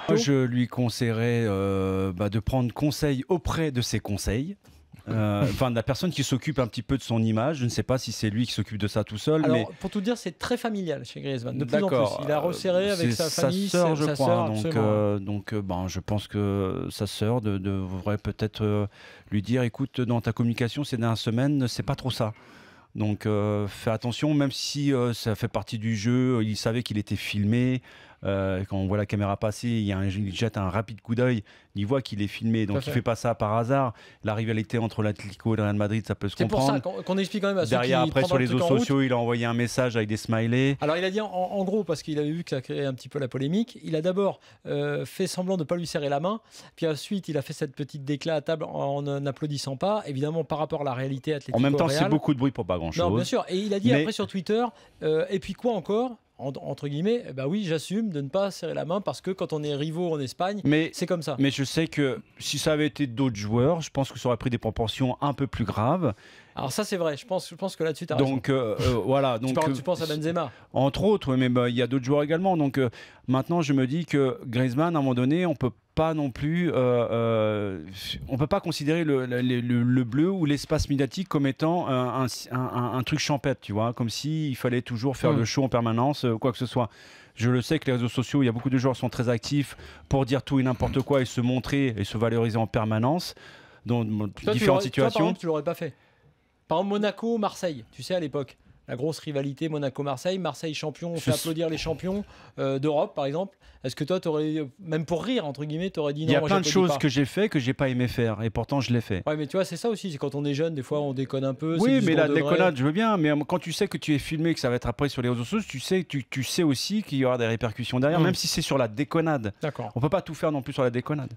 Moi, je lui conseillerais de prendre conseil auprès de ses conseils. Enfin, de la personne qui s'occupe un petit peu de son image. Je ne sais pas si c'est lui qui s'occupe de ça tout seul. Alors, mais... pour tout dire, c'est très familial chez Griezmann. De plus en plus, il a resserré avec sa famille, sa sœur, je crois. Donc, je pense que sa sœur devrait peut-être lui dire, écoute, dans ta communication ces dernières semaines, c'est pas trop ça. Donc, fais attention, même si ça fait partie du jeu. Il savait qu'il était filmé. Quand on voit la caméra passer, il jette un rapide coup d'œil, il voit qu'il est filmé, donc il ne fait pas ça par hasard. La rivalité entre l'Atlético et le Real Madrid, ça peut se comprendre. C'est pour ça qu'on explique quand même à ceux derrière, qui après, sur les réseaux sociaux, il a envoyé un message avec des smileys. Alors, il a dit en gros, parce qu'il avait vu que ça créait un petit peu la polémique, il a d'abord fait semblant de ne pas lui serrer la main, puis ensuite, il a fait cette petite déclat à table en n'applaudissant pas, évidemment, par rapport à la réalité Atlético. En même temps, c'est beaucoup de bruit pour pas grand-chose. Non, bien sûr. Et il a dit après sur Twitter, et puis quoi encore entre guillemets, bah oui, j'assume de ne pas serrer la main parce que quand on est rivaux en Espagne, c'est comme ça. Mais je sais que si ça avait été d'autres joueurs, je pense que ça aurait pris des proportions un peu plus graves. Alors ça c'est vrai, je pense que là-dessus tu as raison. Donc voilà. Donc, tu penses à Benzema. Entre autres, oui, mais il y a d'autres joueurs également. Donc maintenant je me dis que Griezmann, à un moment donné, on peut pas non plus, on peut pas considérer le bleu ou l'espace médiatique comme étant un truc champêtre, tu vois, comme s'il fallait toujours faire le show en permanence, quoi que ce soit. Je le sais que les réseaux sociaux, il y a beaucoup de joueurs qui sont très actifs pour dire tout et n'importe quoi et se montrer et se valoriser en permanence dans différentes situations. Toi, par exemple, tu l'aurais pas fait. Par exemple, Monaco-Marseille, tu sais, à l'époque, la grosse rivalité Monaco-Marseille, Marseille champion, on fait applaudir les champions d'Europe, par exemple. Est-ce que toi, t'aurais, même pour rire, entre guillemets, t'aurais dit non? Il y a plein de choses que j'ai fait que j'ai pas aimé faire, et pourtant je l'ai fait. Ouais, mais tu vois, c'est ça aussi, c'est quand on est jeune, des fois on déconne un peu. Oui, mais la déconnade, je veux bien, mais quand tu sais que tu es filmé, que ça va être après sur les réseaux sociaux, tu sais aussi qu'il y aura des répercussions derrière, même si c'est sur la déconnade. D'accord. On peut pas tout faire non plus sur la déconnade.